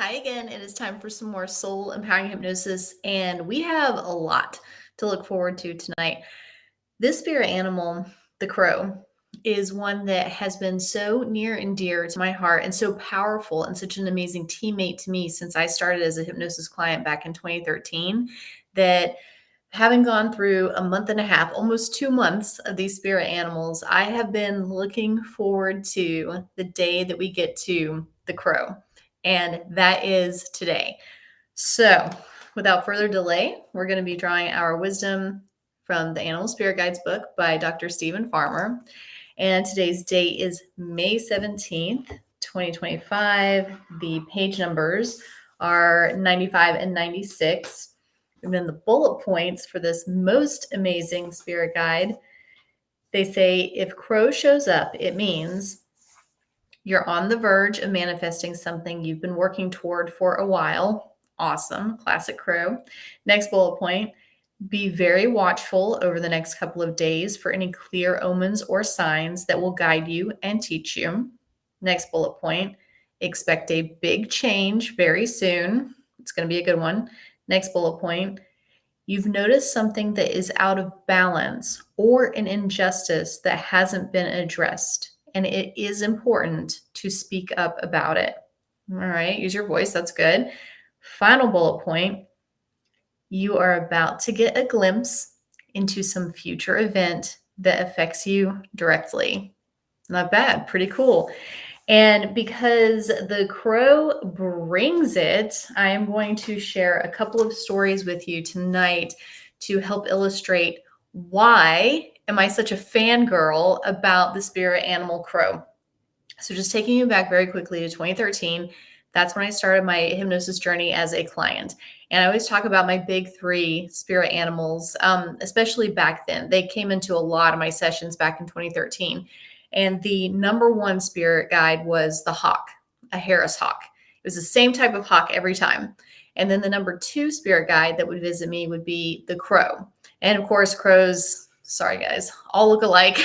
Hi again. It is time for some more soul empowering hypnosis, and we have a lot to look forward to tonight. This spirit animal, the crow, is one that has been so near and dear to my heart and so powerful and such an amazing teammate to me since I started as a hypnosis client back in 2013 that having gone through a month and a half, almost 2 months of these spirit animals, I have been looking forward to the day that we get to the crow. And that is today. So, without further delay, we're going to be drawing our wisdom from the Animal Spirit Guides book by Dr. Stephen Farmer. And today's date is May 17th, 2025. The page numbers are 95 and 96. And then the bullet points for this most amazing spirit guide, they say if crow shows up, it means you're on the verge of manifesting something you've been working toward for a while. Awesome. Classic crow. Next bullet point, be very watchful over the next couple of days for any clear omens or signs that will guide you and teach you. Next bullet point, expect a big change very soon. It's going to be a good one. Next bullet point, you've noticed something that is out of balance or an injustice that hasn't been addressed, and it is important to speak up about it. All right, use your voice. That's good. Final bullet point, you are about to get a glimpse into some future event that affects you directly. Not bad. Pretty cool. And because the crow brings it, I am going to share a couple of stories with you tonight to help illustrate why am I such a fangirl about the spirit animal crow. So just taking you back very quickly to 2013, that's when I started my hypnosis journey as a client. And I always talk about my big three spirit animals, especially back then. They came into a lot of my sessions back in 2013. And the number one spirit guide was the hawk, a Harris hawk. It was the same type of hawk every time. And then the number two spirit guide that would visit me would be the crow. And of course, crows, sorry guys, all look alike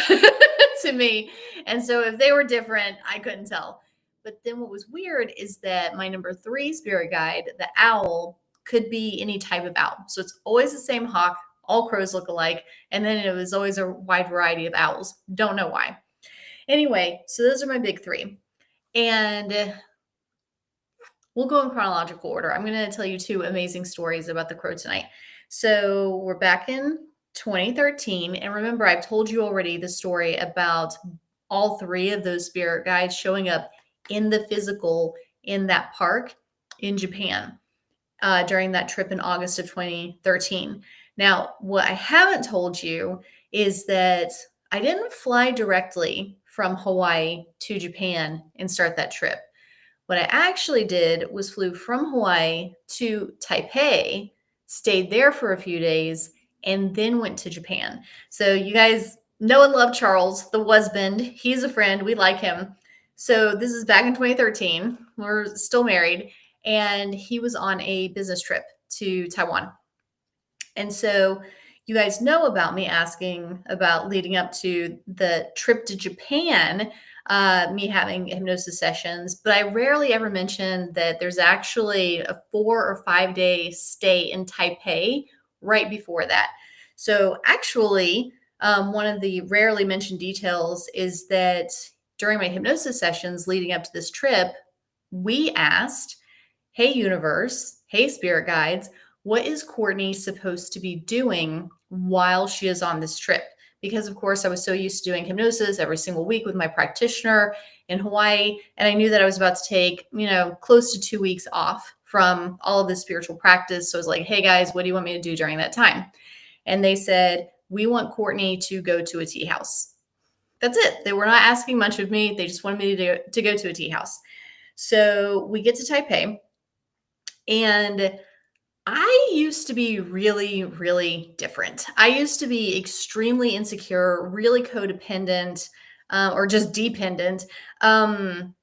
to me. And so if they were different, I couldn't tell. But then what was weird is that my number three spirit guide, the owl, could be any type of owl. So it's always the same hawk. All crows look alike. And then it was always a wide variety of owls. Don't know why. Anyway, so those are my big three. And we'll go in chronological order. I'm going to tell you two amazing stories about the crow tonight. So we're back in 2013. And remember, I've told you already the story about all three of those spirit guides showing up in the physical in that park in Japan during that trip in August of 2013. Now, what I haven't told you is that I didn't fly directly from Hawaii to Japan and start that trip. What I actually did was flew from Hawaii to Taipei, stayed there for a few days, and then went to Japan. So you guys know and love Charles, the husband. He's a friend. We like him. So this is back in 2013. We're still married. And he was on a business trip to Taiwan. And so you guys know about me asking about leading up to the trip to Japan, me having hypnosis sessions, but I rarely ever mention that there's actually a 4 or 5 day stay in Taipei right before that. So actually, one of the rarely mentioned details is that during my hypnosis sessions leading up to this trip, we asked, hey, universe, hey, spirit guides, what is Courtney supposed to be doing while she is on this trip? Because, of course, I was so used to doing hypnosis every single week with my practitioner in Hawaii. And I knew that I was about to take, close to 2 weeks off from all of this spiritual practice. So I was like, hey, guys, what do you want me to do during that time? And they said, we want Courtney to go to a tea house. That's it. They were not asking much of me. They just wanted me to go to a tea house. So we get to Taipei. And I used to be really, really different. I used to be extremely insecure, really codependent, or just dependent. And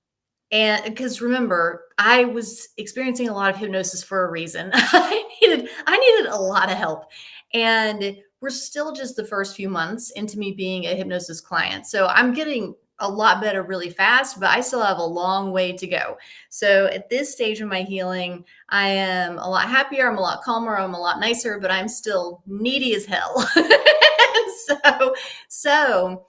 because remember, I was experiencing a lot of hypnosis for a reason. I needed a lot of help. And we're still just the first few months into me being a hypnosis client. So I'm getting a lot better really fast, but I still have a long way to go. So at this stage of my healing, I am a lot happier, I'm a lot calmer, I'm a lot nicer, but I'm still needy as hell. so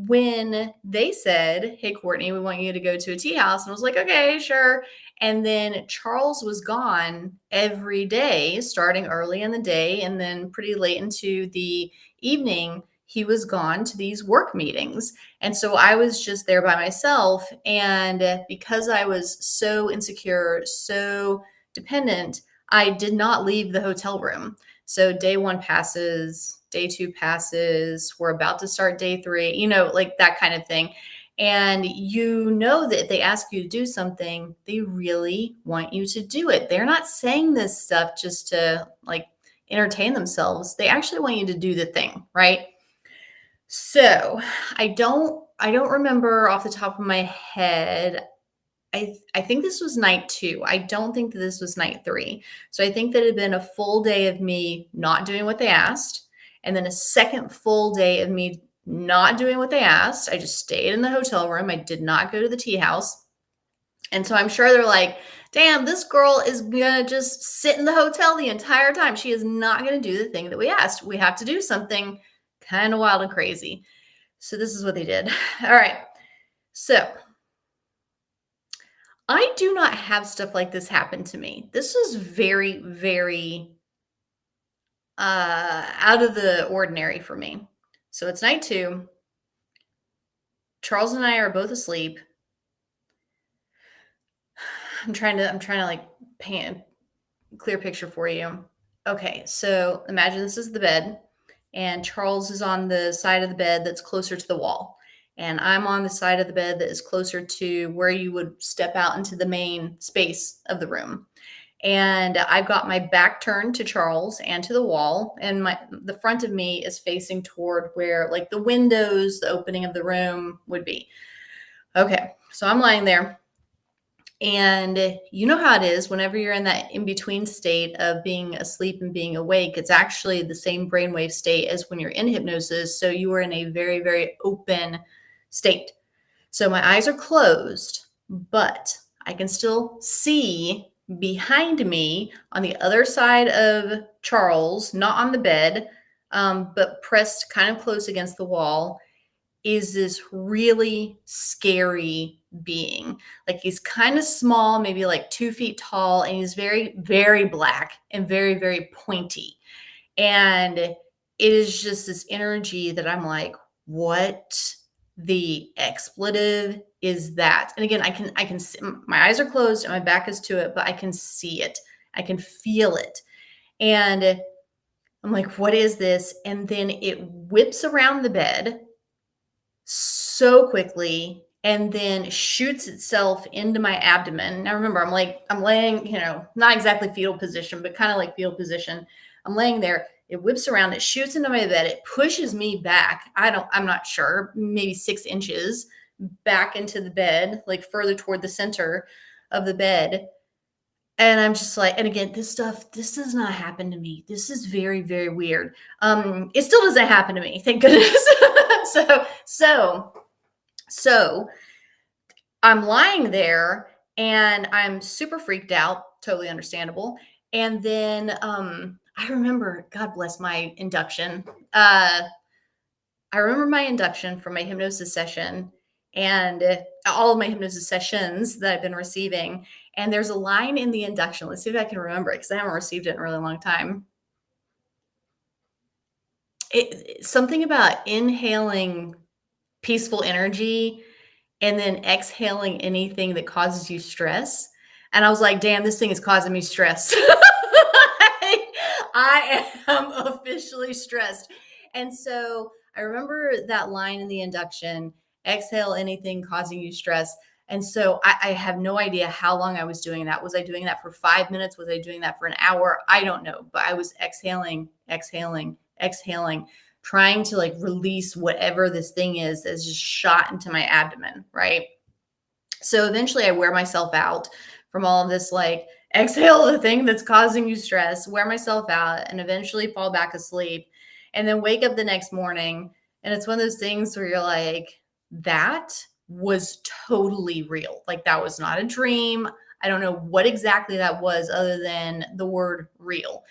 when they said, "Hey, Courtney, we want you to go to a tea house," and I was like, "Okay, sure." And then Charles was gone every day, starting early in the day, and then pretty late into the evening, he was gone to these work meetings. And so I was just there by myself. And because I was so insecure, so dependent, I did not leave the hotel room. So day one passes, day two passes, we're about to start day three, like that kind of thing. And you know that if they ask you to do something, they really want you to do it. They're not saying this stuff just to like entertain themselves. They actually want you to do the thing, right? So I don't remember off the top of my head. I think this was night 2. I don't think that this was night 3. So I think that it had been a full day of me not doing what they asked, and then a second full day of me not doing what they asked. I just stayed in the hotel room. I did not go to the tea house. And so I'm sure they're like, "Damn, this girl is gonna just sit in the hotel the entire time. She is not gonna do the thing that we asked. We have to do something kind of wild and crazy." So this is what they did. All right. So I do not have stuff like this happen to me. This was very, very out of the ordinary for me. So it's night 2. Charles and I are both asleep. I'm trying to like paint a clear picture for you. Okay, so imagine this is the bed, and Charles is on the side of the bed that's closer to the wall. And I'm on the side of the bed that is closer to where you would step out into the main space of the room. And I've got my back turned to Charles and to the wall, and the front of me is facing toward where like the windows, the opening of the room would be. Okay, so I'm lying there, and you know how it is whenever you're in that in between state of being asleep and being awake. It's actually the same brainwave state as when you're in hypnosis. So you are in a very, very open state. So my eyes are closed, but I can still see behind me on the other side of Charles, not on the bed, but pressed kind of close against the wall, is this really scary being. Like he's kind of small, maybe like 2 feet tall, and he's very, very black and very, very pointy. And it is just this energy that I'm like, what the expletive is that? And again, I can see, my eyes are closed and my back is to it, but I can see it. I can feel it. And I'm like, what is this? And then it whips around the bed so quickly and then shoots itself into my abdomen. Now remember, I'm laying, not exactly fetal position, but kind of like fetal position. I'm laying there. It whips around, it shoots into my bed, it pushes me back. I'm not sure, maybe 6 inches back into the bed, like further toward the center of the bed. And I'm just like, and again, this does not happen to me. This is very, very weird. It still doesn't happen to me, thank goodness. So I'm lying there and I'm super freaked out, totally understandable. And then I remember, God bless my induction. I remember my induction from my hypnosis session and all of my hypnosis sessions that I've been receiving. And there's a line in the induction. Let's see if I can remember it because I haven't received it in a really long time. Something about inhaling peaceful energy and then exhaling anything that causes you stress. And I was like, damn, this thing is causing me stress. I am officially stressed. And so I remember that line in the induction, exhale anything causing you stress. And so I have no idea how long I was doing that. Was I doing that for 5 minutes? Was I doing that for an hour? I don't know. But I was exhaling, exhaling, exhaling, trying to like release whatever this thing is that's just shot into my abdomen, right? So eventually I wear myself out from all of this, like exhale the thing that's causing you stress, wear myself out, and eventually fall back asleep and then wake up the next morning. And it's one of those things where you're like, that was totally real. Like that was not a dream. I don't know what exactly that was other than the word real.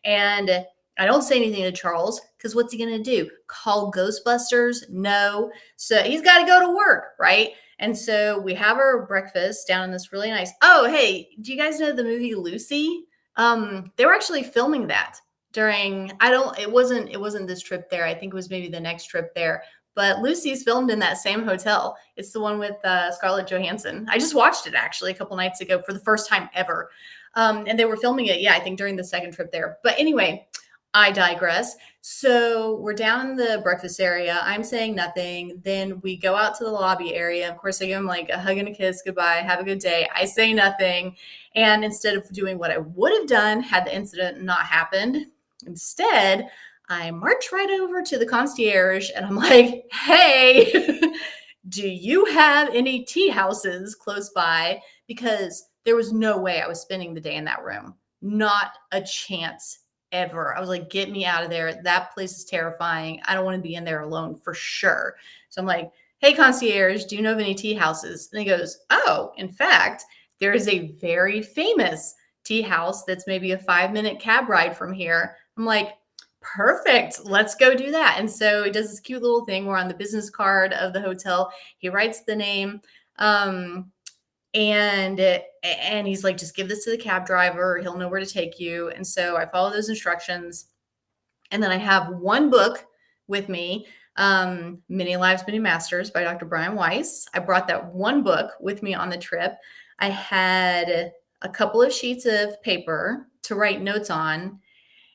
And I don't say anything to Charles because what's he going to do? Call Ghostbusters? No. So he's got to go to work, right? And so we have our breakfast down in this really nice. Oh, hey, do you guys know the movie Lucy? They were actually filming that during it wasn't this trip there. I think it was maybe the next trip there. But Lucy's filmed in that same hotel. It's the one with Scarlett Johansson. I just watched it actually a couple nights ago for the first time ever. And they were filming it, yeah, I think during the second trip there. But anyway, I digress. So we're down in the breakfast area. I'm saying nothing. Then we go out to the lobby area. Of course, I give him like a hug and a kiss. Goodbye. Have a good day. I say nothing. And instead of doing what I would have done had the incident not happened, instead, I march right over to the concierge and I'm like, hey, do you have any tea houses close by? Because there was no way I was spending the day in that room. Not a chance ever. I was like, get me out of there. That place is terrifying. I don't want to be in there alone for sure. So I'm like, hey, concierge, do you know of any tea houses? And he goes, oh, in fact, there is a very famous tea house that's maybe a 5-minute cab ride from here. I'm like, perfect. Let's go do that. And so he does this cute little thing where on the business card of the hotel, he writes the name. And he's like, just give this to the cab driver. He'll know where to take you. And so I follow those instructions. And then I have one book with me, Many Lives, Many Masters by Dr. Brian Weiss. I brought that one book with me on the trip. I had a couple of sheets of paper to write notes on.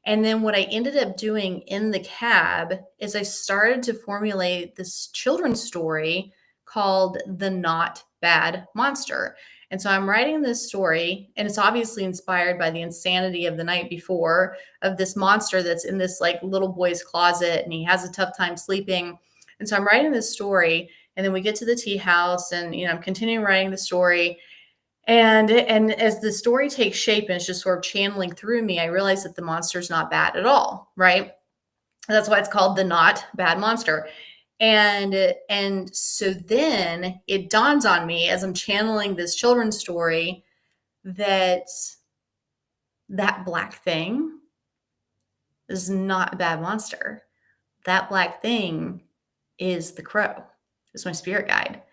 And then what I ended up doing in the cab is I started to formulate this children's story called The Not Bad Monster. And so I'm writing this story, and it's obviously inspired by the insanity of the night before of this monster that's in this like little boy's closet, and he has a tough time sleeping. And so I'm writing this story, and then we get to the tea house, and I'm continuing writing the story. And as the story takes shape and it's just sort of channeling through me, I realize that the monster's not bad at all, right? That's why it's called The Not Bad Monster. And so then it dawns on me as I'm channeling this children's story that that black thing is not a bad monster. That black thing is the crow. It's my spirit guide.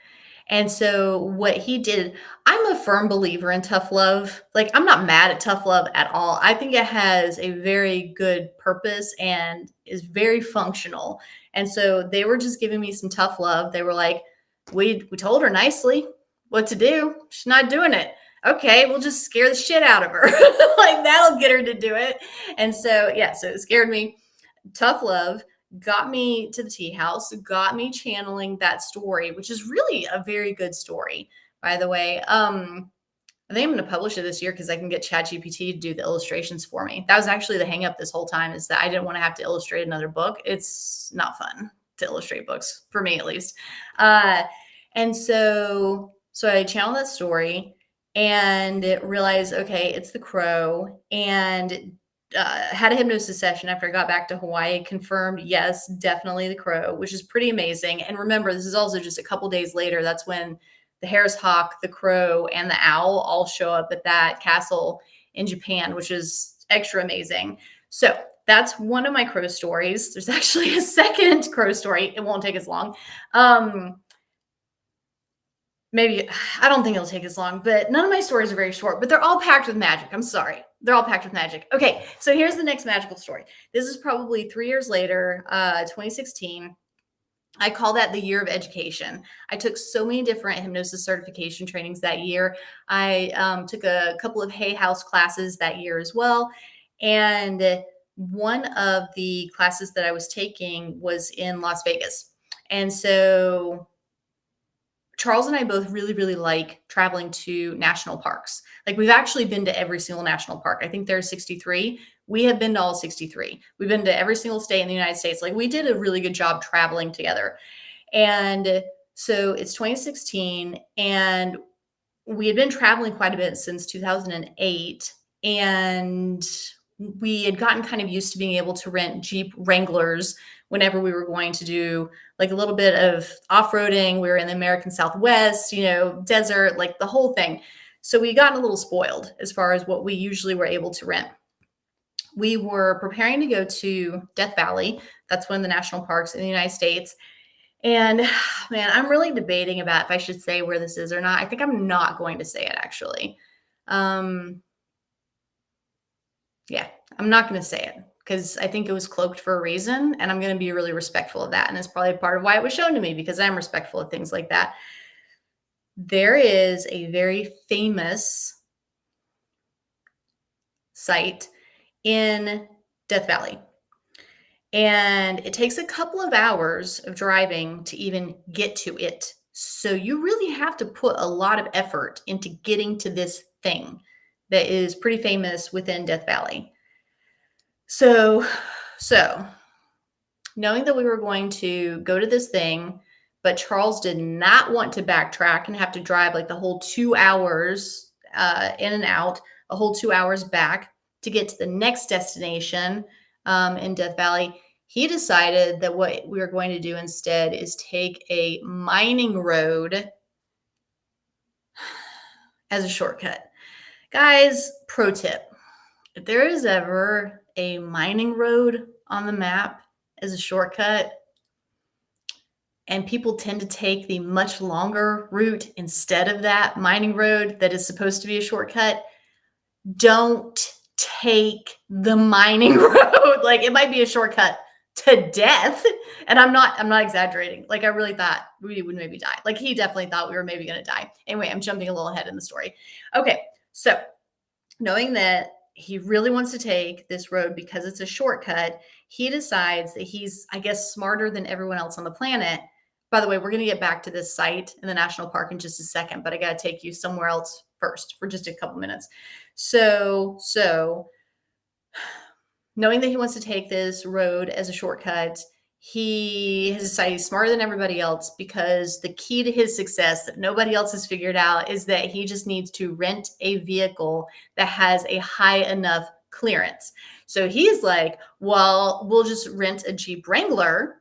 And so what he did, I'm a firm believer in tough love. Like, I'm not mad at tough love at all. I think it has a very good purpose and is very functional. And so they were just giving me some tough love. They were like, we told her nicely what to do. She's not doing it. Okay, we'll just scare the shit out of her. Like, that'll get her to do it. And so, yeah, so it scared me. Tough love got me to the tea house, got me channeling that story, which is really a very good story, by the way. I think I'm going to publish it this year because I can get ChatGPT to do the illustrations for me. That was actually the hang up this whole time, is that I didn't want to have to illustrate another book. It's not fun to illustrate books, for me at least. And so I channeled that story and realized, okay, it's the crow, and had a hypnosis session after I got back to Hawaii, confirmed, yes, definitely the crow, which is pretty amazing. And remember, this is also just a couple days later. That's when the Harris hawk, the crow, and the owl all show up at that castle in Japan, which is extra amazing. So that's one of my crow stories. There's actually a second crow story. It won't take as long. Maybe, I don't think it'll take as long, but none of my stories are very short, but they're all packed with magic. I'm sorry. They're all packed with magic. Okay, so here's the next magical story. This is probably 3 years later, 2016. I call that the year of education. I took so many different hypnosis certification trainings that year. I took a couple of Hay House classes that year as well. And one of the classes that I was taking was in Las Vegas. And so Charles and I both really, really like traveling to national parks. Like, we've actually been to every single national park. I think there's 63. We have been to all 63. We've been to every single state in the United States. Like, we did a really good job traveling together. And so it's 2016, and we had been traveling quite a bit since 2008. And we had gotten kind of used to being able to rent Jeep Wranglers whenever we were going to do like a little bit of off-roading. We were in the American Southwest, desert, like the whole thing. So we got a little spoiled as far as what we usually were able to rent. We were preparing to go to Death Valley. That's one of the national parks in the United States. And man, I'm really debating about if I should say where this is or not. I think I'm not going to say it actually. Yeah, I'm not going to say it because I think it was cloaked for a reason. And I'm going to be really respectful of that. And it's probably part of why it was shown to me, because I'm respectful of things like that. There is a very famous site in Death Valley. And it takes a couple of hours of driving to even get to it. So you really have to put a lot of effort into getting to this thing that is pretty famous within Death Valley. So knowing that we were going to go to this thing, but Charles did not want to backtrack and have to drive like the whole 2 hours in and out, a whole 2 hours back to get to the next destination in Death Valley. He decided that what we were going to do instead is take a mining road as a shortcut. Guys, pro tip, if there is ever a mining road on the map as a shortcut, and people tend to take the much longer route instead of that mining road that is supposed to be a shortcut, don't take the mining road. Like, it might be a shortcut to death. And I'm not exaggerating. Like, I really thought we would maybe die. Like, he definitely thought we were maybe going to die. Anyway, I'm jumping a little ahead in the story. Okay. So knowing that he really wants to take this road because it's a shortcut, he decides that he's, I guess, smarter than everyone else on the planet. By the way, we're going to get back to this site in the national park in just a second, but I got to take you somewhere else first for just a couple minutes. So knowing that he wants to take this road as a shortcut, he has decided he's smarter than everybody else, because the key to his success that nobody else has figured out is that he just needs to rent a vehicle that has a high enough clearance. So he's like, well, we'll just rent a Jeep Wrangler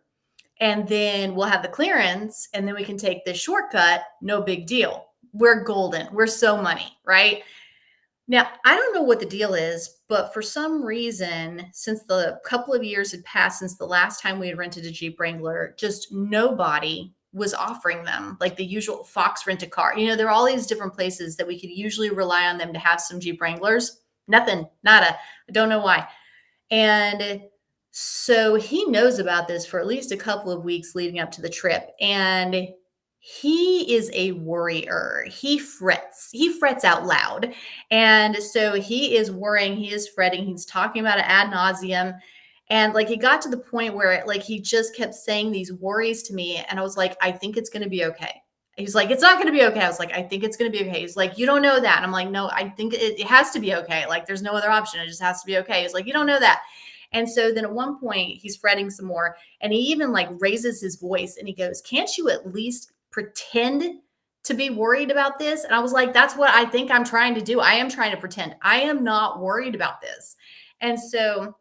and then we'll have the clearance and then we can take this shortcut. No big deal. We're golden. We're so money, right? Now, I don't know what the deal is, but for some reason, since the couple of years had passed since the last time we had rented a Jeep Wrangler, just nobody was offering them like the usual Fox Rent a Car. There are all these different places that we could usually rely on them to have some Jeep Wranglers. Nothing, nada. I don't know why. And so he knows about this for at least a couple of weeks leading up to the trip. And he is a worrier. He frets out loud. And so he is worrying, he is fretting, he's talking about it ad nauseum. And like, it got to the point where like, he just kept saying these worries to me. And I was like, I think it's going to be okay. He's like, it's not going to be okay. I was like, I think it's going to be okay. He's like, you don't know that. And I'm like, no, I think it has to be okay. Like, there's no other option. It just has to be okay. He's like, you don't know that. And so then at one point he's fretting some more, and he even like raises his voice and he goes, can't you at least pretend to be worried about this? And I was like, that's what I think I'm trying to do. I am trying to pretend. I am not worried about this. And so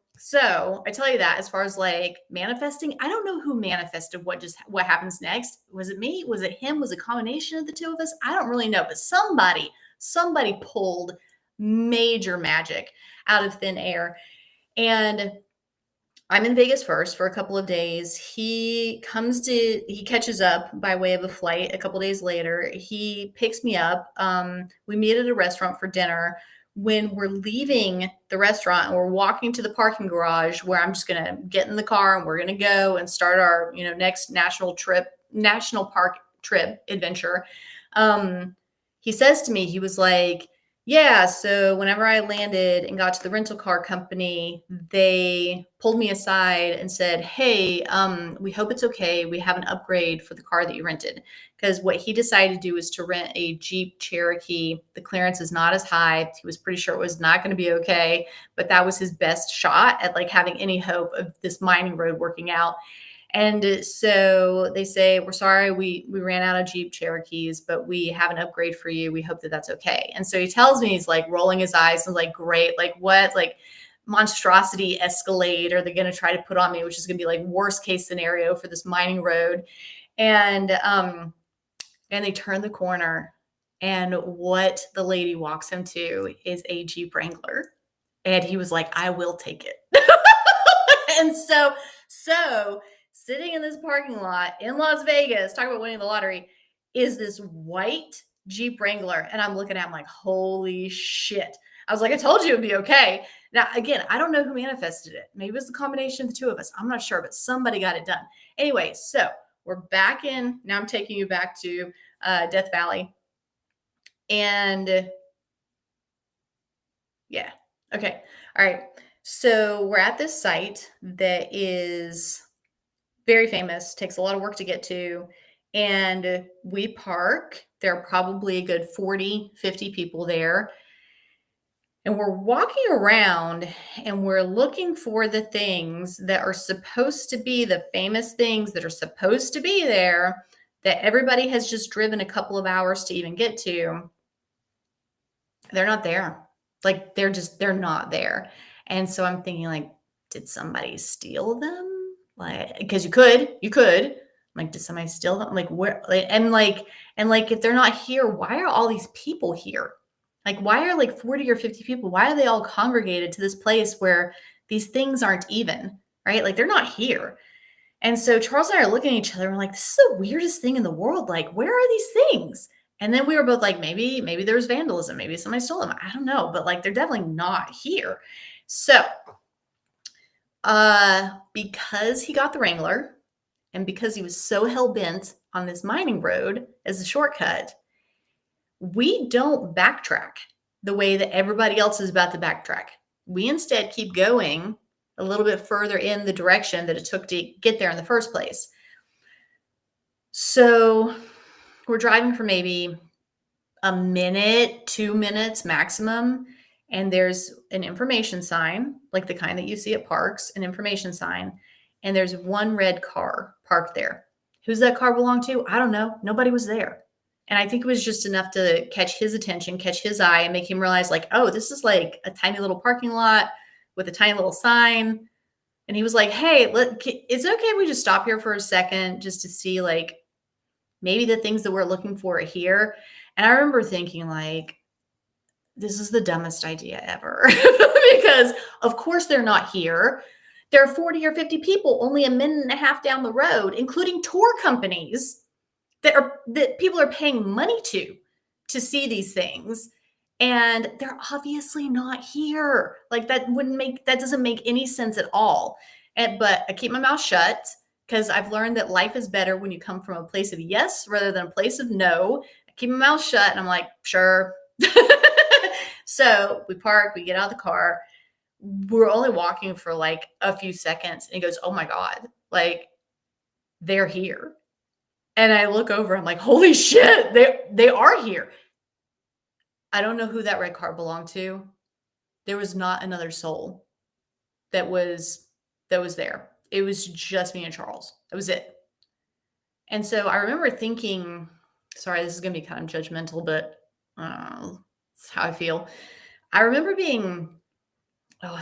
I tell you that as far as like manifesting, I don't know who manifested what happens next. Was it me? Was it him? Was it a combination of the two of us? I don't really know, but somebody pulled major magic out of thin air. And I'm in Vegas first for a couple of days. He catches up by way of a flight a couple of days later. He picks me up. We meet at a restaurant for dinner. When we're leaving the restaurant and we're walking to the parking garage where I'm just going to get in the car and we're going to go and start our, next national park trip adventure. He says to me, he was like, yeah, so whenever I landed and got to the rental car company, they pulled me aside and said, hey, we hope it's okay. We have an upgrade for the car that you rented. Because what he decided to do was to rent a Jeep Cherokee. The clearance is not as high. He was pretty sure it was not going to be okay, but that was his best shot at like having any hope of this mining road working out. And so they say, we're sorry, we ran out of Jeep Cherokees, but we have an upgrade for you. We hope that that's okay. And so he tells me, he's like rolling his eyes and like, great, like what? Like monstrosity Escalade are they going to try to put on me, which is going to be like worst case scenario for this mining road. And they turn the corner, and what the lady walks him to is a Jeep Wrangler. And he was like, I will take it. And so sitting in this parking lot in Las Vegas, talking about winning the lottery, is this white Jeep Wrangler. And I'm looking at him like, holy shit. I was like, I told you it'd be okay. Now, again, I don't know who manifested it. Maybe it was the combination of the two of us. I'm not sure, but somebody got it done. Anyway, so we're back in. Now I'm taking you back to Death Valley. And yeah. Okay. All right. So we're at this site that is very famous, takes a lot of work to get to. And we park. There are probably a good 40, 50 people there. And we're walking around and we're looking for the things that are supposed to be the famous things that are supposed to be there that everybody has just driven a couple of hours to even get to. They're not there. Like they're not there. And so I'm thinking like, did somebody steal them? Like, because you could, like, did somebody steal them? Like where, and if they're not here, why are all these people here? Like, why are like 40 or 50 people? Why are they all congregated to this place where these things aren't even, right? Like they're not here. And so Charles and I are looking at each other and we're like, this is the weirdest thing in the world. Like, where are these things? And then we were both like, maybe there was vandalism. Maybe somebody stole them. I don't know. But like, they're definitely not here. So because he got the Wrangler and because he was so hell-bent on this mining road as a shortcut, we don't backtrack the way that everybody else is about to backtrack. We instead keep going a little bit further in the direction that it took to get there in the first place. So we're driving for maybe a minute, 2 minutes maximum. And there's an information sign, like the kind that you see at parks, an information sign. And there's one red car parked there. Who's that car belong to? I don't know. Nobody was there. And I think it was just enough to catch his attention, catch his eye, and make him realize like, oh, this is like a tiny little parking lot with a tiny little sign. And he was like, hey, is it okay if we just stop here for a second just to see like maybe the things that we're looking for are here? And I remember thinking like, this is the dumbest idea ever because of course they're not here. There are 40 or 50 people only a minute and a half down the road, including tour companies that people are paying money to see these things. And they're obviously not here. Like that doesn't make any sense at all. But I keep my mouth shut because I've learned that life is better when you come from a place of yes rather than a place of no. I keep my mouth shut and I'm like, sure. So we park, we get out of the car. We're only walking for like a few seconds. And he goes, oh my God, like they're here. And I look over, I'm like, holy shit, they are here. I don't know who that red car belonged to. There was not another soul that was there. It was just me and Charles. That was it. And so I remember thinking, sorry, this is going to be kind of judgmental, but that's how I feel. I remember being,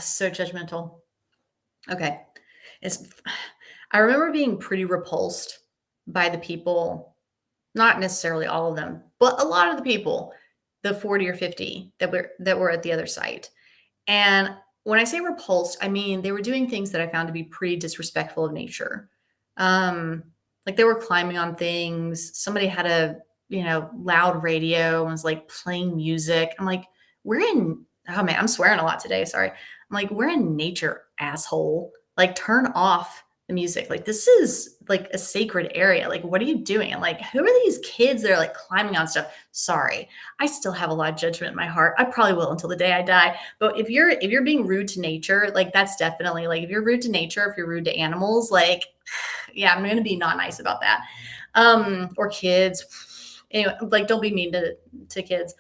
so judgmental. Okay. I remember being pretty repulsed by the people, not necessarily all of them, but a lot of the people, the 40 or 50 that were at the other site. And when I say repulsed, I mean, they were doing things that I found to be pretty disrespectful of nature. Like they were climbing on things. Somebody had a, loud radio and was like playing music. I'm like, oh man, I'm swearing a lot today. Sorry. I'm like, we're in nature, asshole. Like turn off the music. Like this is like a sacred area. Like what are you doing? And like, who are these kids that are like climbing on stuff? Sorry, I still have a lot of judgment in my heart. I probably will until the day I die. But if you're being rude to nature, like that's definitely like if you're rude to nature, if you're rude to animals, like yeah, I'm gonna be not nice about that. Or kids. Anyway, like don't be mean to kids.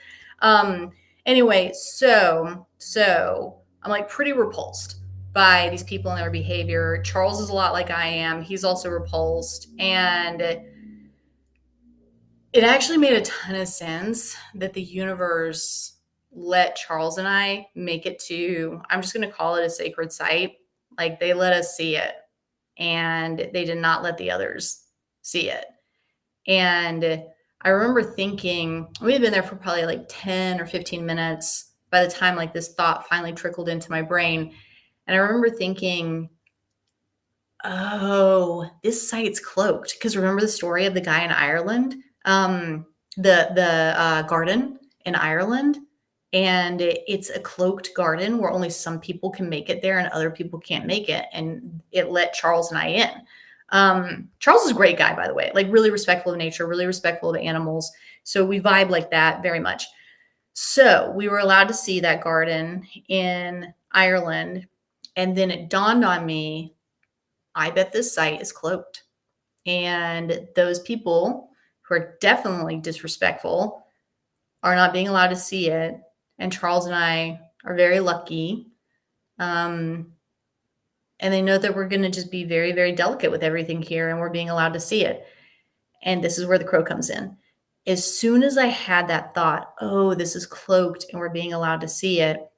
Anyway, so I'm like pretty repulsed by these people and their behavior. Charles is a lot like I am. He's also repulsed. And it actually made a ton of sense that the universe let Charles and I make it to, I'm just going to call it a sacred site. Like they let us see it and they did not let the others see it. And I remember thinking, we had been there for probably like 10 or 15 minutes by the time like this thought finally trickled into my brain. And I remember thinking, oh, this site's cloaked. Because remember the story of the guy in Ireland, the garden in Ireland, and it's a cloaked garden where only some people can make it there and other people can't make it. And it let Charles and I in. Charles is a great guy, by the way, like really respectful of nature, really respectful of animals. So we vibe like that very much. So we were allowed to see that garden in Ireland. And then it dawned on me, I bet this site is cloaked. And those people who are definitely disrespectful are not being allowed to see it. And Charles and I are very lucky. And they know that we're going to just be very, very delicate with everything here, and we're being allowed to see it. And this is where the crow comes in. As soon as I had that thought, oh, this is cloaked and we're being allowed to see it,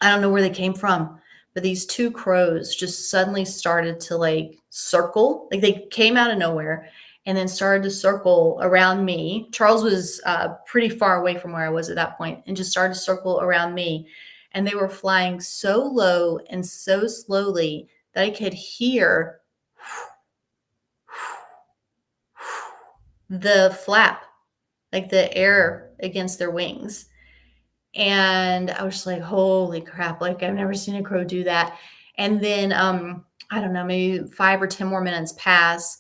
I don't know where they came from, but these two crows just suddenly started to like circle. Like they came out of nowhere and then started to circle around me. Charles was pretty far away from where I was at that point and just started to circle around me. And they were flying so low and so slowly that I could hear the flap, like the air against their wings. And I was just like, holy crap, like I've never seen a crow do that. And then I don't know, maybe 5 or 10 more minutes pass,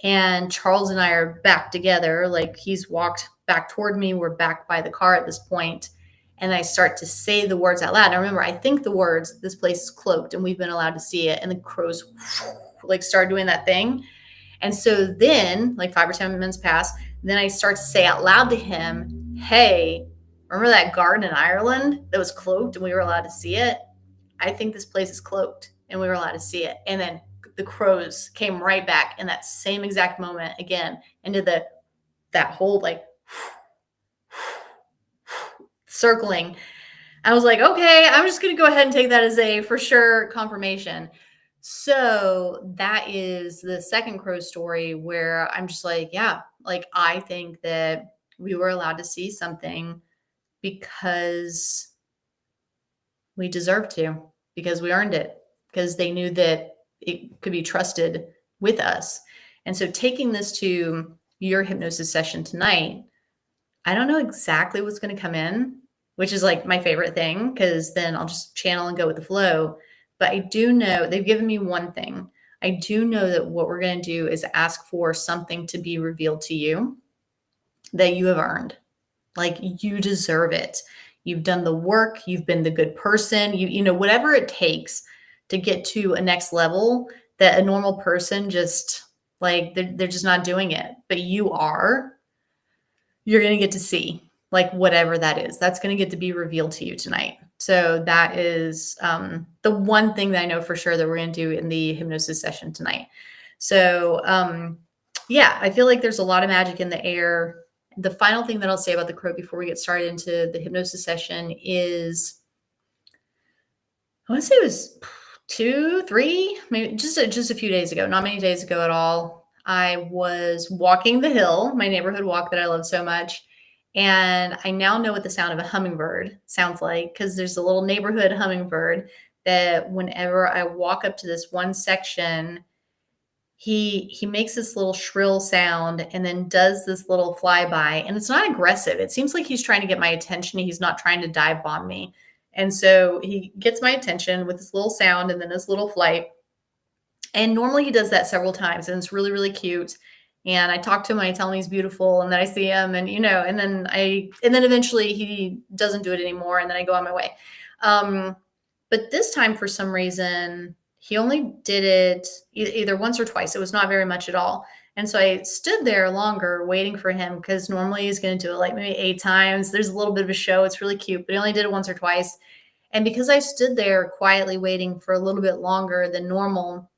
and Charles and I are back together. Like he's walked back toward me. We're back by the car at this point. And I start to say the words out loud. And I remember, I think the words, this place is cloaked and we've been allowed to see it. And the crows like start doing that thing. And so then like 5 or 10 minutes pass. Then I start to say out loud to him, hey, remember that garden in Ireland that was cloaked and we were allowed to see it? I think this place is cloaked and we were allowed to see it. And then the crows came right back in that same exact moment again into that whole like circling. I was like, okay, I'm just going to go ahead and take that as a for sure confirmation. So that is the second crow story where I'm just like, yeah, like I think that we were allowed to see something because we deserved to, because we earned it, because they knew that it could be trusted with us. And so taking this to your hypnosis session tonight, I don't know exactly what's going to come in, which is like my favorite thing, because then I'll just channel and go with the flow. But I do know they've given me one thing. I do know that what we're going to do is ask for something to be revealed to you that you have earned. Like you deserve it. You've done the work. You've been the good person. You know, whatever it takes to get to a next level that a normal person just like, they're just not doing it, but you are. You're going to get to see like whatever that is. That's going to get to be revealed to you tonight. So that is the one thing that I know for sure that we're going to do in the hypnosis session tonight. So yeah, I feel like there's a lot of magic in the air. The final thing that I'll say about the crow before we get started into the hypnosis session is, I want to say it was 2, 3, maybe just a few days ago, not many days ago at all. I was walking the hill, my neighborhood walk that I love so much. And I now know what the sound of a hummingbird sounds like, because there's a little neighborhood hummingbird that whenever I walk up to this one section, he makes this little shrill sound and then does this little flyby. And it's not aggressive. It seems like he's trying to get my attention. He's not trying to dive bomb me. And so he gets my attention with this little sound and then this little flight. And normally he does that several times, and it's really, really cute. And I talk to him, I tell him he's beautiful, and then I see him, and you know, and then eventually he doesn't do it anymore, and then I go on my way. But this time, for some reason, he only did it either once or twice. It was not very much at all. And so I stood there longer waiting for him, because normally he's going to do it like maybe 8 times. There's a little bit of a show. It's really cute, but he only did it once or twice. And because I stood there quietly waiting for a little bit longer than normal,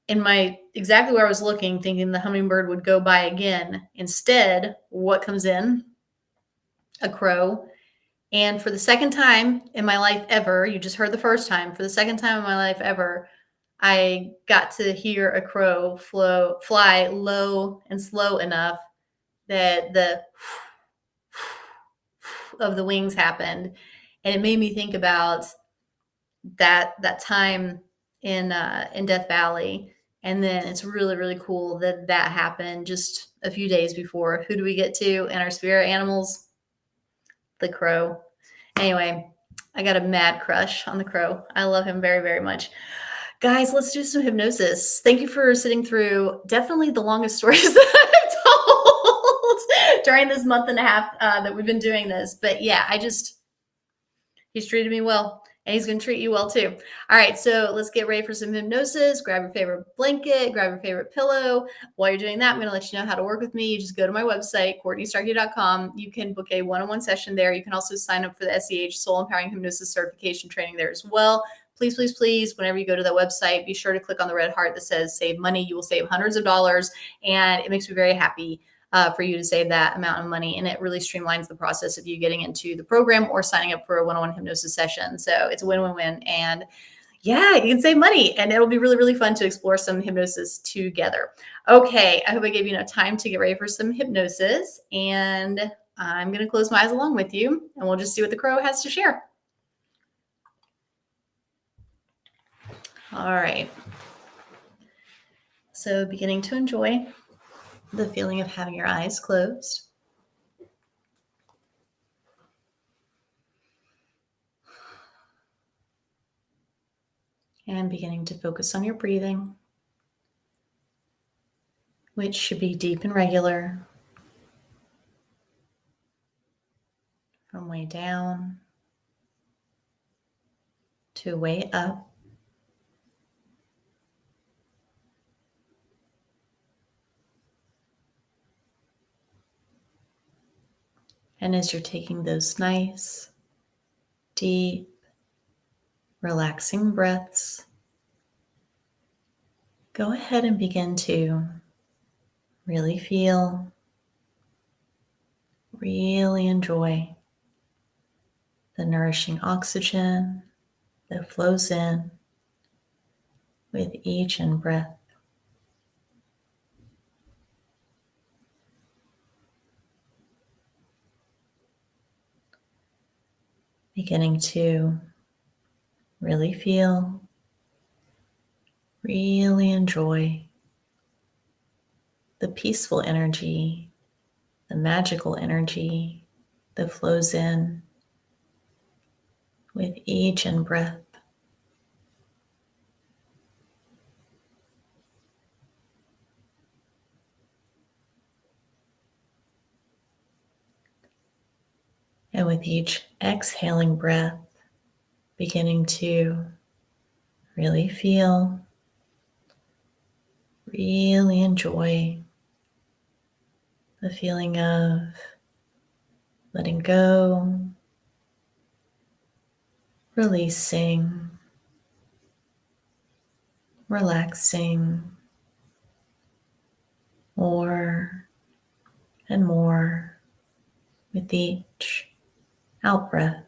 in my exactly where I was looking, thinking the hummingbird would go by again. Instead, what comes in? A crow. And for the second time in my life ever, you just heard the first time, for the second time in my life ever, I got to hear a crow fly low and slow enough that the of the wings happened. And it made me think about that time in Death Valley. And then it's really, really cool that that happened just a few days before. Who do we get to in our spirit animals? The crow. Anyway, I got a mad crush on the crow. I love him very, very much. Guys, let's do some hypnosis. Thank you for sitting through definitely the longest stories that I've told during this month and a half that we've been doing this. But yeah, he's treated me well, and he's going to treat you well too. All right, so let's get ready for some hypnosis. Grab your favorite blanket, grab your favorite pillow. While you're doing that, I'm going to let you know how to work with me. You just go to my website, CourtneyStarkey.com. You can book a one-on-one session there. You can also sign up for the SEH Soul Empowering Hypnosis Certification Training there as well. Please, please, please, whenever you go to that website, be sure to click on the red heart that says save money. You will save hundreds of dollars, and it makes me very happy for you to save that amount of money. And it really streamlines the process of you getting into the program or signing up for a one-on-one hypnosis session. So it's a win-win-win. And yeah, you can save money, and it'll be really, really fun to explore some hypnosis together. Okay, I hope I gave you enough time to get ready for some hypnosis. And I'm going to close my eyes along with you, and we'll just see what the crow has to share. All right. So beginning to enjoy the feeling of having your eyes closed. And beginning to focus on your breathing, which should be deep and regular, from way down to way up. And as you're taking those nice, deep, relaxing breaths, go ahead and begin to really feel, really enjoy the nourishing oxygen that flows in with each in-breath. Beginning to really feel, really enjoy the peaceful energy, the magical energy that flows in with each in-breath. And with each exhaling breath, beginning to really feel, really enjoy the feeling of letting go, releasing, relaxing, more and more with each out breath.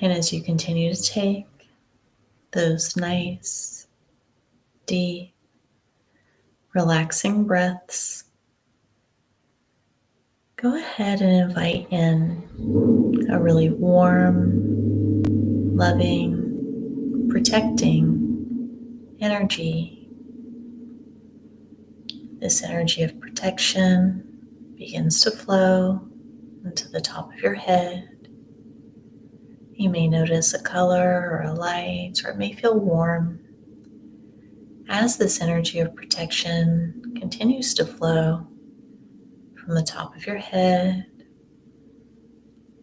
And as you continue to take those nice, deep, relaxing breaths, go ahead and invite in a really warm, loving, protecting energy. This energy of protection begins to flow into the top of your head. You may notice a color or a light, or it may feel warm. As this energy of protection continues to flow from the top of your head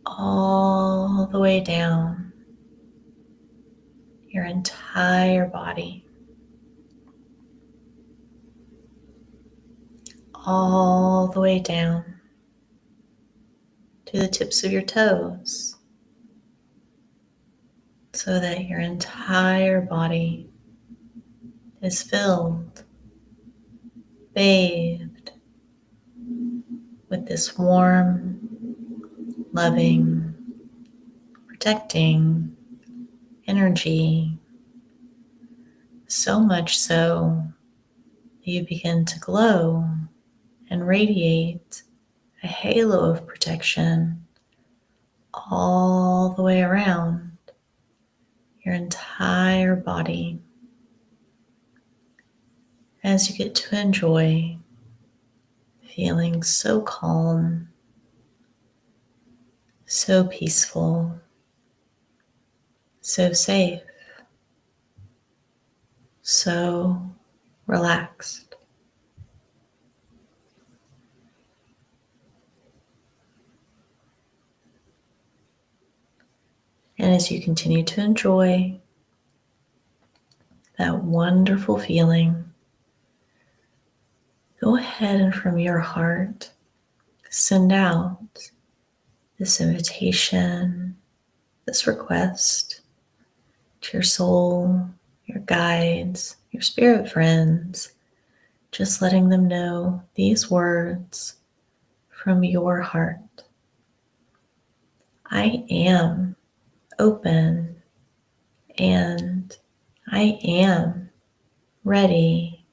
all the way down your entire body, all the way down to the tips of your toes, so that your entire body is filled, bathed with this warm, loving, protecting energy, so much so that you begin to glow and radiate a halo of protection all the way around your entire body, as you get to enjoy feeling so calm, so peaceful, so safe, so relaxed. And as you continue to enjoy that wonderful feeling, go ahead and from your heart, send out this invitation, this request to your soul, your guides, your spirit friends, just letting them know these words from your heart. I am open and I am ready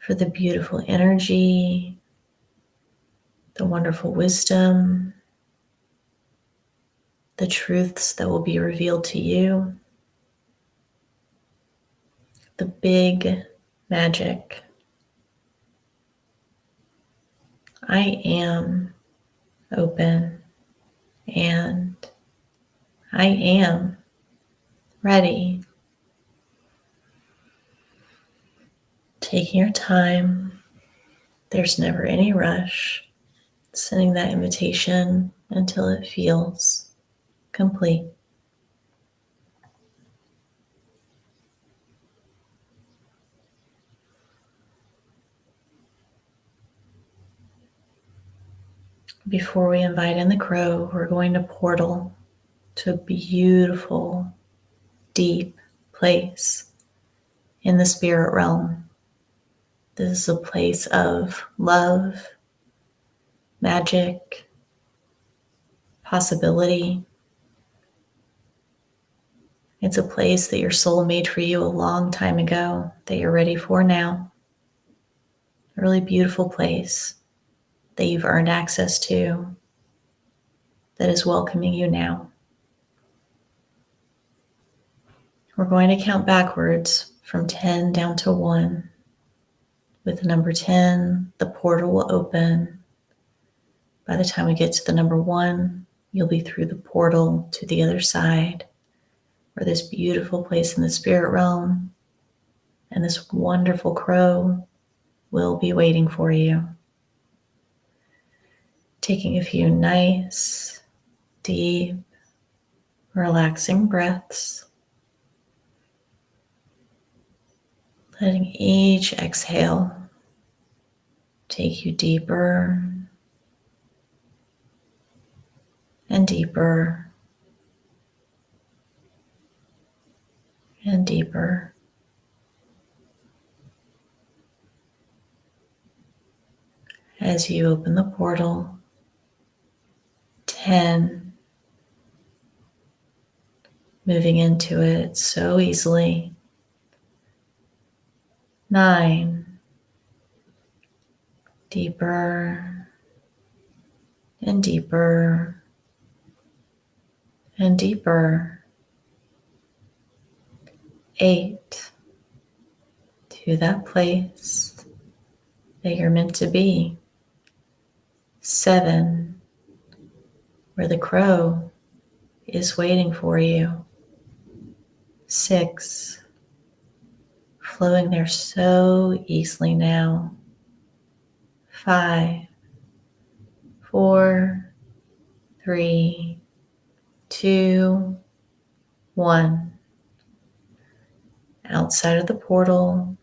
for the beautiful energy, the wonderful wisdom, the truths that will be revealed to you, the big magic. I am open and I am ready. Taking your time, there's never any rush. Sending that invitation until it feels complete. Before we invite in the crow, we're going to portal to a beautiful, deep place in the spirit realm. This is a place of love, magic, possibility. It's a place that your soul made for you a long time ago that you're ready for now. A really beautiful place that you've earned access to that is welcoming you now. We're going to count backwards from 10 down to 1. With the number 10, the portal will open. By the time we get to the number 1, you'll be through the portal to the other side, where this beautiful place in the spirit realm and this wonderful crow will be waiting for you. Taking a few nice, deep, relaxing breaths. Letting each exhale take you deeper and deeper and deeper. As you open the portal, 10, moving into it so easily. 9, deeper and deeper and deeper. 8, to that place that you're meant to be. 7, where the crow is waiting for you. 6, flowing there so easily now. 5, 4, 3, 2, 1. Outside of the portal,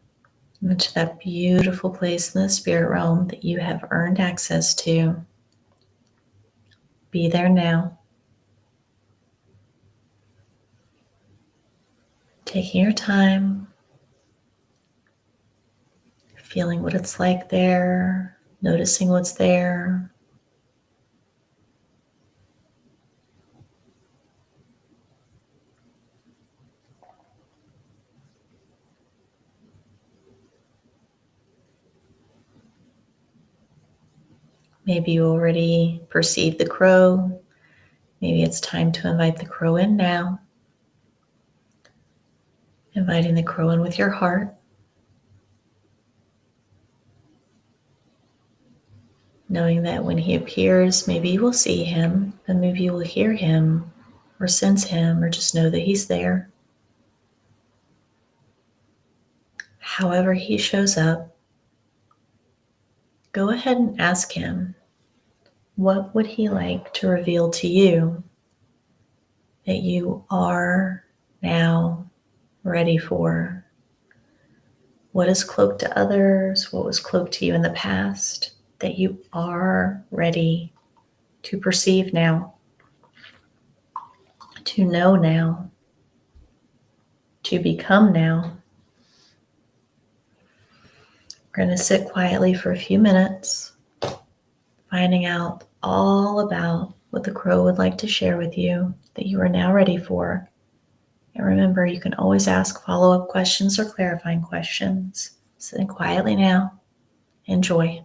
into that beautiful place in the spirit realm that you have earned access to. Be there now. Taking your time, feeling what it's like there, noticing what's there. Maybe you already perceive the crow. Maybe it's time to invite the crow in now. Inviting the crow in with your heart. Knowing that when he appears, maybe you will see him, and maybe you will hear him or sense him or just know that he's there. However he shows up, go ahead and ask him, what would he like to reveal to you that you are now ready for? What is cloaked to others? What was cloaked to you in the past that you are ready to perceive now, to know now, to become now? We're going to sit quietly for a few minutes, finding out all about what the crow would like to share with you that you are now ready for. And remember, you can always ask follow-up questions or clarifying questions. Sitting quietly now. Enjoy.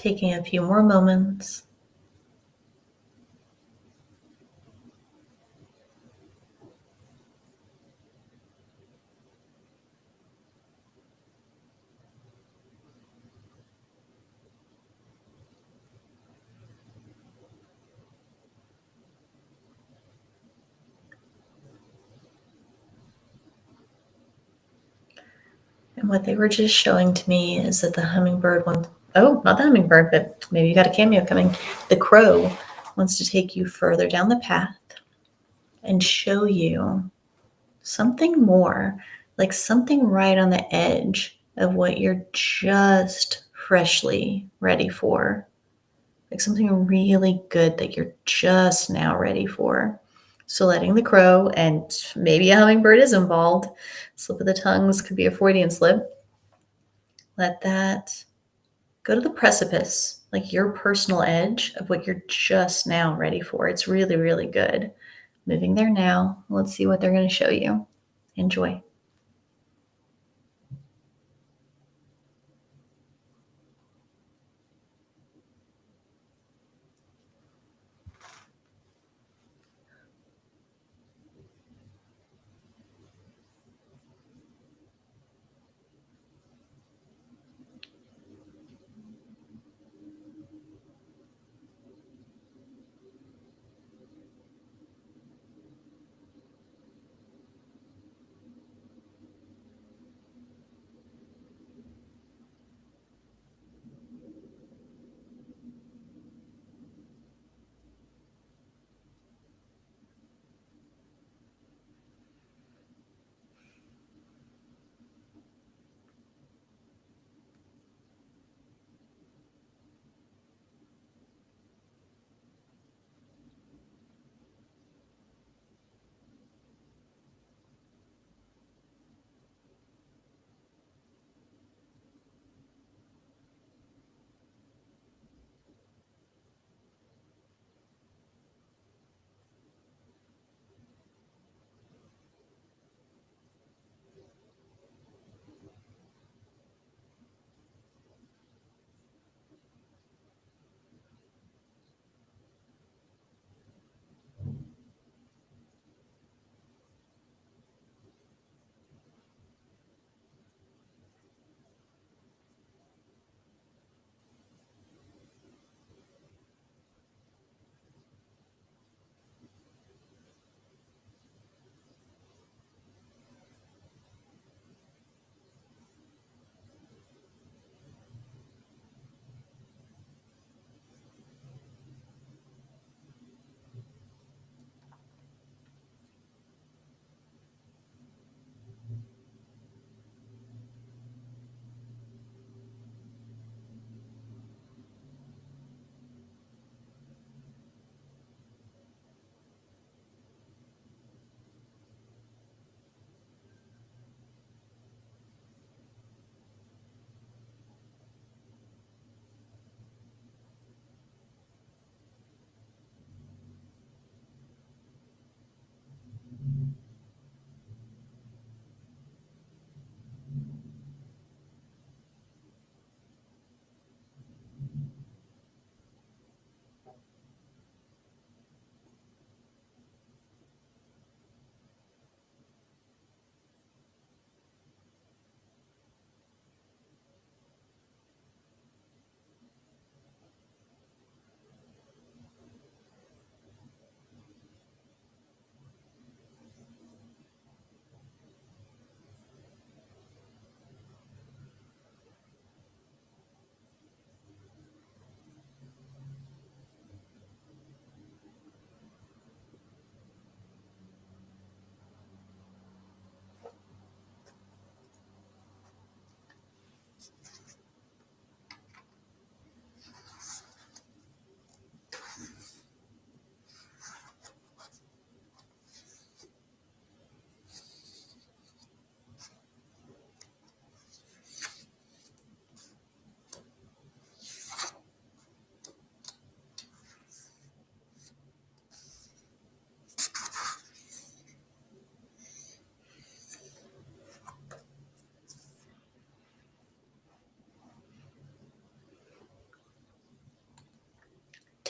taking a few more moments. And what they were just showing to me is that the hummingbird wants, oh, not the hummingbird, but maybe you got a cameo coming. The crow wants to take you further down the path and show you something more, like something right on the edge of what you're just freshly ready for, like something really good that you're just now ready for. So letting the crow, and maybe a hummingbird is involved, slip of the tongues could be a Freudian slip, let that go to the precipice, like your personal edge of what you're just now ready for. It's really, really good. Moving there now. Let's see what they're going to show you. Enjoy.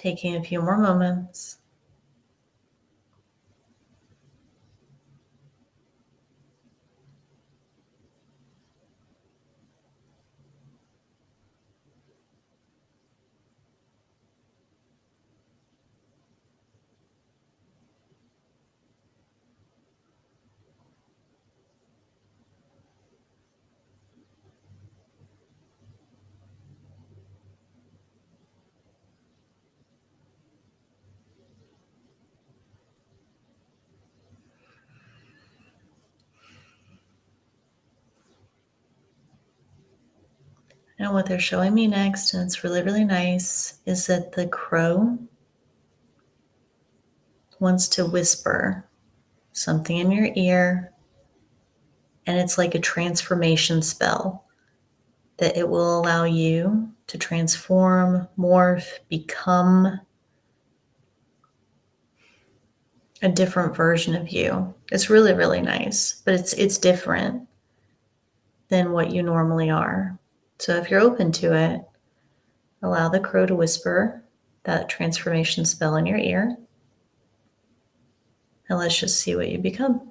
Taking a few more moments. And what they're showing me next, and it's really, really nice, is that the crow wants to whisper something in your ear, and it's like a transformation spell that it will allow you to transform, morph, become a different version of you. It's really, really nice, but it's different than what you normally are. So if you're open to it, allow the crow to whisper that transformation spell in your ear, and let's just see what you become.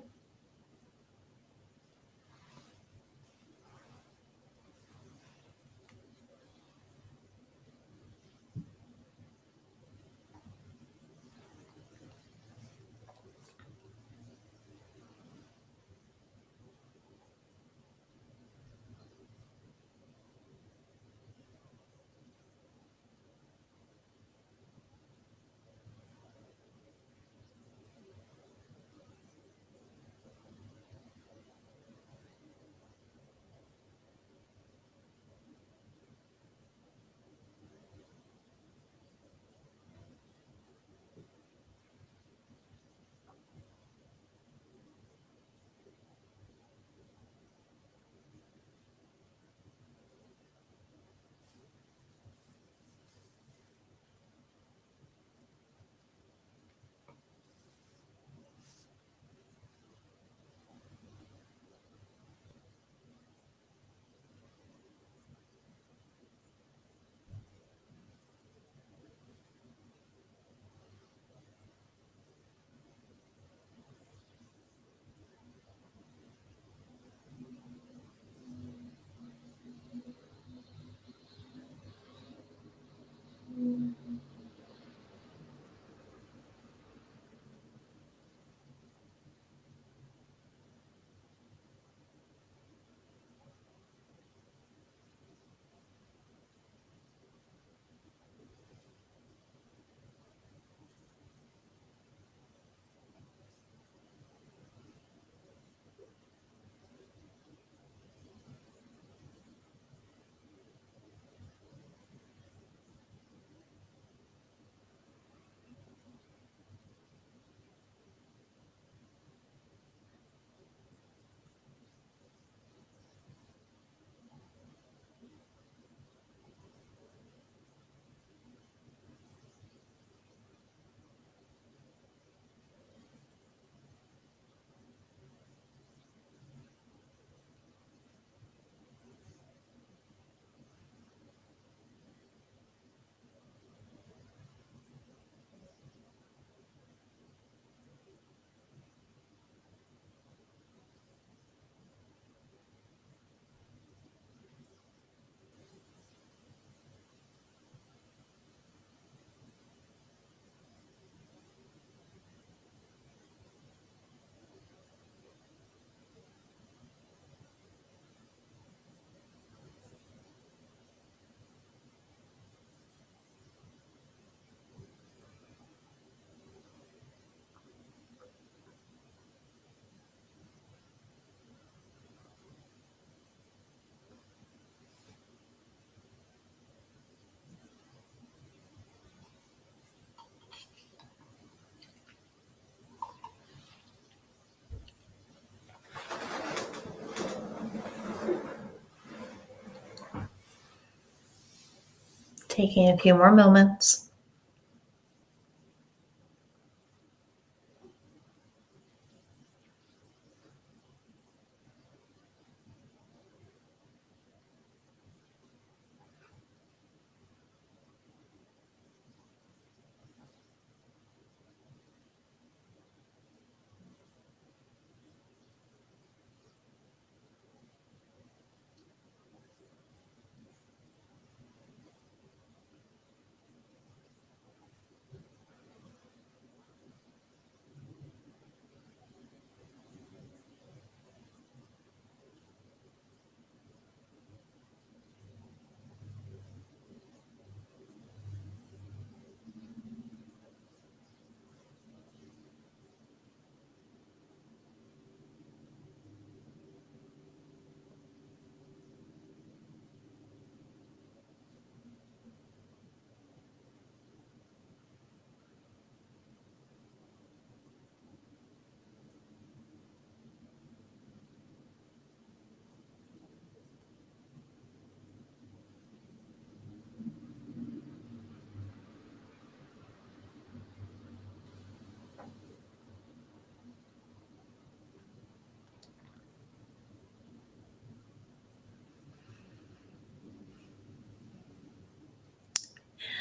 Taking a few more moments.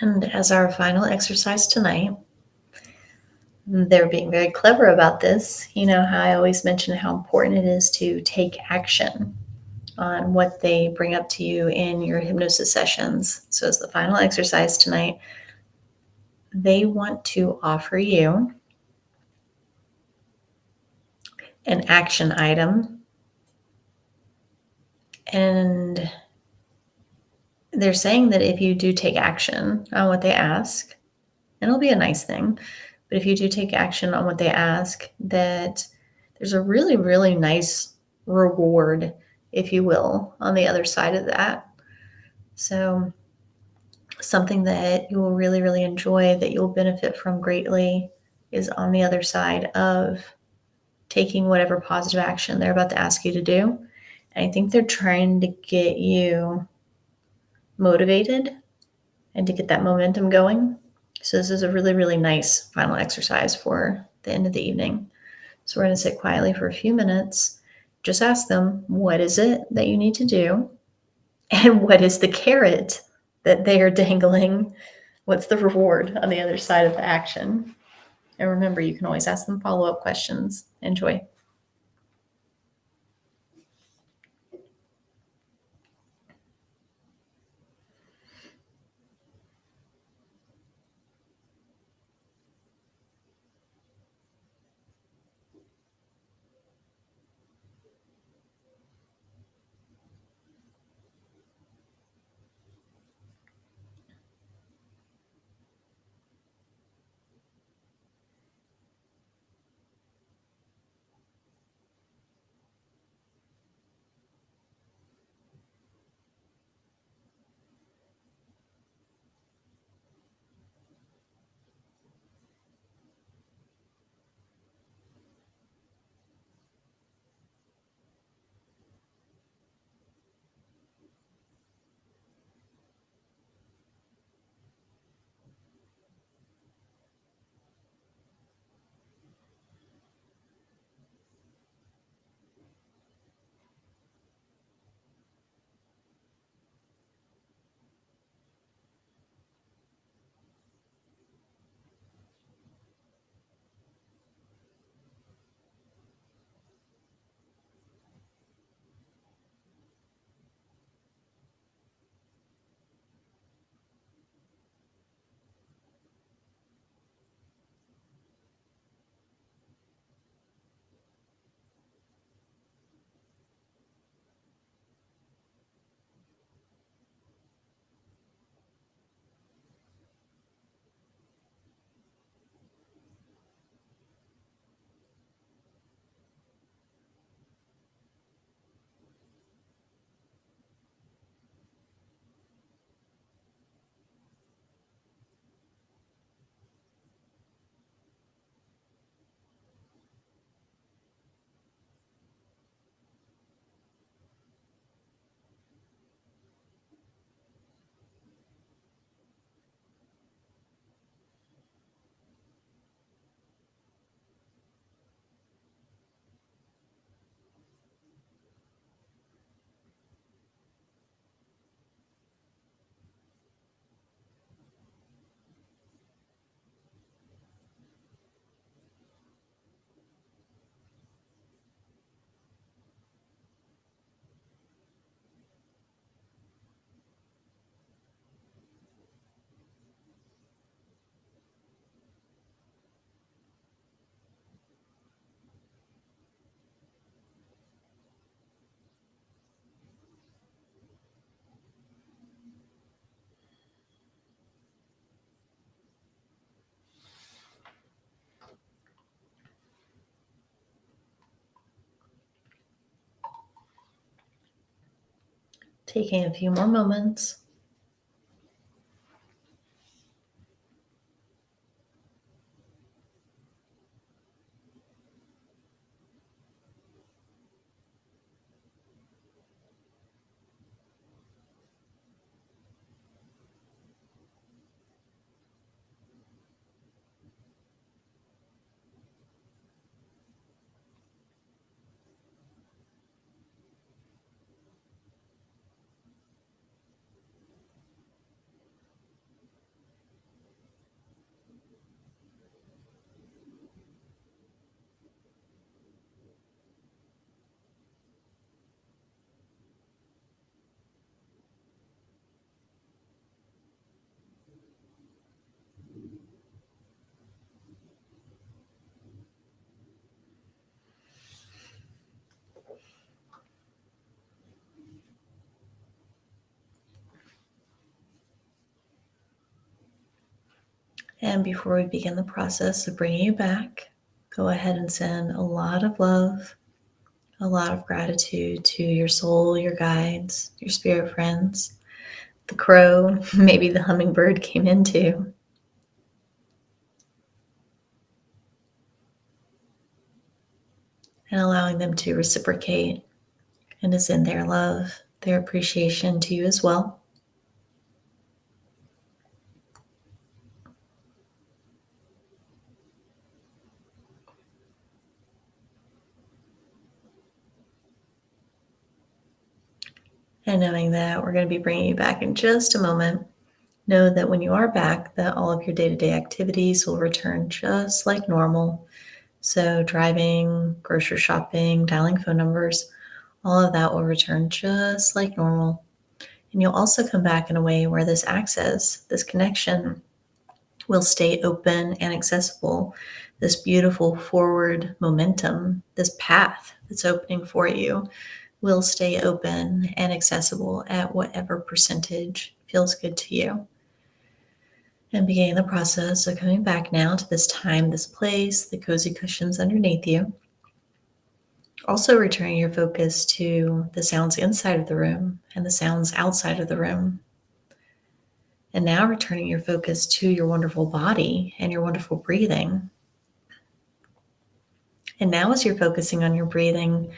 And as our final exercise tonight, they're being very clever about this. You know how I always mention how important it is to take action on what they bring up to you in your hypnosis sessions. So, as the final exercise tonight, they want to offer you an action item, and they're saying that if you do take action on what they ask, and it'll be a nice thing, but if you do take action on what they ask, that there's a really, really nice reward, if you will, on the other side of that. So, something that you will really, really enjoy, that you'll benefit from greatly, is on the other side of taking whatever positive action they're about to ask you to do. And I think they're trying to get you motivated and to get that momentum going. So this is a really, really nice final exercise for the end of the evening. So we're going to sit quietly for a few minutes. Just ask them, what is it that you need to do? And what is the carrot that they are dangling? What's the reward on the other side of the action? And remember, you can always ask them follow-up questions. Enjoy. Taking a few more moments. And before we begin the process of bringing you back, go ahead and send a lot of love, a lot of gratitude to your soul, your guides, your spirit friends, the crow, maybe the hummingbird came in too. And allowing them to reciprocate and to send their love, their appreciation to you as well. And knowing that we're going to be bringing you back in just a moment, know that when you are back, that all of your day-to-day activities will return just like normal. So driving, grocery shopping, dialing phone numbers, all of that will return just like normal. And you'll also come back in a way where this access, this connection, will stay open and accessible. This beautiful forward momentum, this path that's opening for you will stay open and accessible at whatever percentage feels good to you. And beginning the process of coming back now to this time, this place, the cozy cushions underneath you. Also returning your focus to the sounds inside of the room and the sounds outside of the room. And now returning your focus to your wonderful body and your wonderful breathing. And now as you're focusing on your breathing,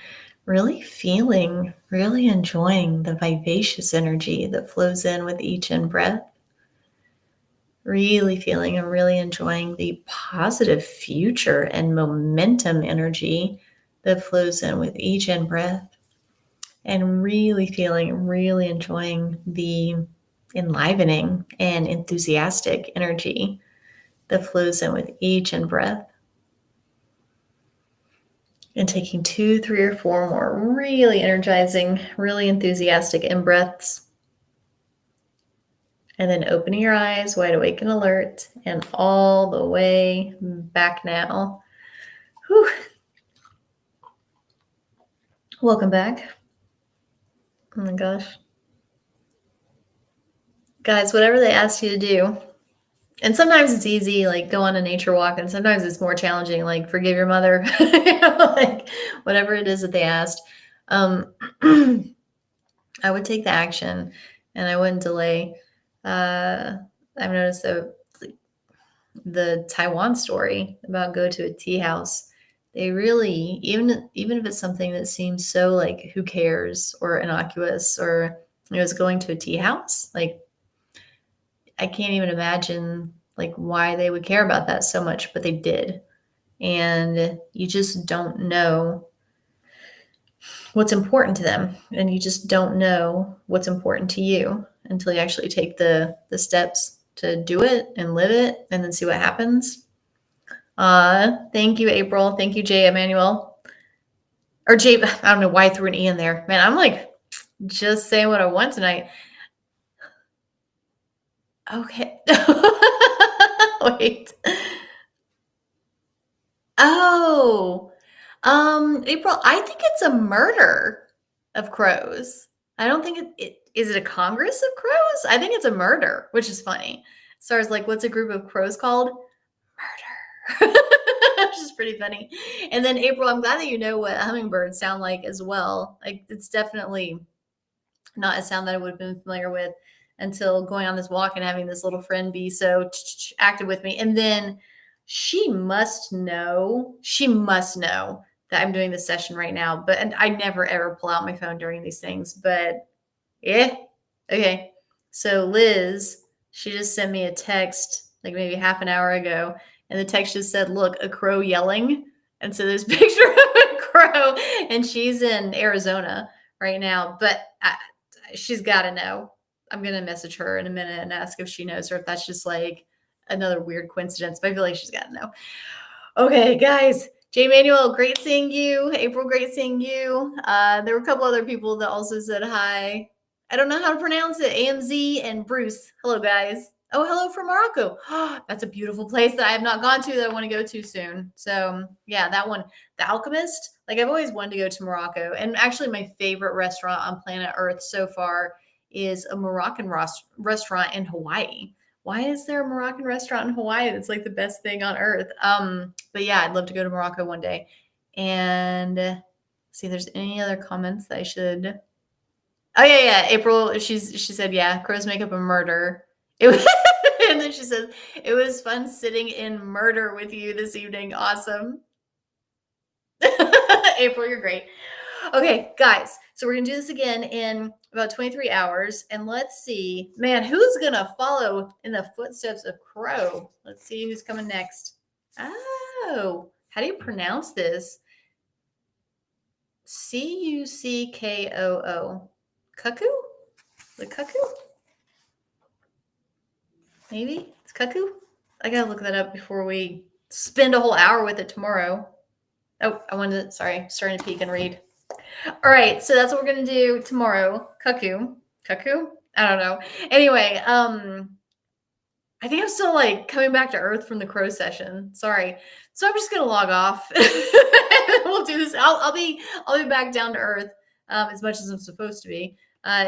really feeling, really enjoying the vivacious energy that flows in with each in-breath. Really feeling and really enjoying the positive future and momentum energy that flows in with each in-breath. And really feeling and really enjoying the enlivening and enthusiastic energy that flows in with each in-breath. And taking 2, 3, or 4 more really energizing, really enthusiastic in-breaths. And then opening your eyes, wide awake and alert, and all the way back now. Whew. Welcome back. Oh my gosh. Guys, whatever they ask you to do, and sometimes it's easy, like go on a nature walk, and sometimes it's more challenging, like forgive your mother, like whatever it is that they asked. I would take the action and I wouldn't delay. I've noticed that the Taiwan story about go to a tea house, they really, even if it's something that seems so like who cares or innocuous, or it was going to a tea house, like I can't even imagine like why they would care about that so much, but they did. And you just don't know what's important to them, and you just don't know what's important to you until you actually take the steps to do it and live it and then see what happens. Thank you, April. Thank you, Jay Emmanuel. Or Jay, I don't know why I threw an E in there. Man, I'm like just saying what I want tonight. Okay. Wait. Oh. April, I think it's a murder of crows. I don't think it is it a congress of crows? I think it's a murder, which is funny. As far as like what's a group of crows called? Murder. Which is pretty funny. And then April, I'm glad that you know what hummingbirds sound like as well. Like it's definitely not a sound that I would have been familiar with until going on this walk and having this little friend be so active with me. And then she must know that I'm doing this session right now, but and I never ever pull out my phone during these things. But yeah, okay. So Liz, she just sent me a text like maybe half an hour ago, and the text just said, "Look, a crow yelling." And so there's a picture of a crow, and she's in Arizona right now. But she's got to know. I'm going to message her in a minute and ask if she knows, or if that's just like another weird coincidence. But I feel like she's got to know. Okay, guys. J. Manuel, great seeing you. April, great seeing you. There were a couple other people that also said hi. I don't know how to pronounce it. AMZ and Bruce. Hello, guys. Oh, hello from Morocco. That's a beautiful place that I have not gone to that I want to go to soon. So yeah, that one, The Alchemist. Like I've always wanted to go to Morocco. And actually my favorite restaurant on planet Earth so far is a Moroccan restaurant in Hawaii, why is there a Moroccan restaurant in Hawaii that's like the best thing on earth? But yeah, I'd love to go to Morocco one day. And see if there's any other comments that I should. Oh yeah. April, she said, yeah, crows make up a murder. It was, and then she says, it was fun sitting in murder with you this evening. Awesome. April, you're great. Okay, guys, so we're gonna do this again in about 23 hours, and let's see, man, who's gonna follow in the footsteps of Crow? Let's see who's coming next. Oh, how do you pronounce this? Cuckoo? Cuckoo? The cuckoo? Maybe it's cuckoo. I gotta look that up before we spend a whole hour with it tomorrow. Oh, I wanted to, sorry, starting to peek and read. All right, so that's what we're gonna do tomorrow. Cuckoo. I don't know. Anyway, I think I'm still like coming back to earth from the crow session. Sorry. So I'm just gonna log off. We'll do this. I'll be back down to earth as much as I'm supposed to be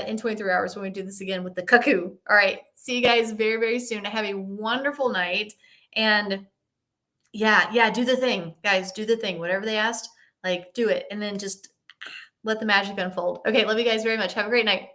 in 23 hours when we do this again with the cuckoo. All right. See you guys very, very soon. Have a wonderful night. And yeah, do the thing, guys. Do the thing. Whatever they asked, like do it, and then just let the magic unfold. Okay, love you guys very much. Have a great night.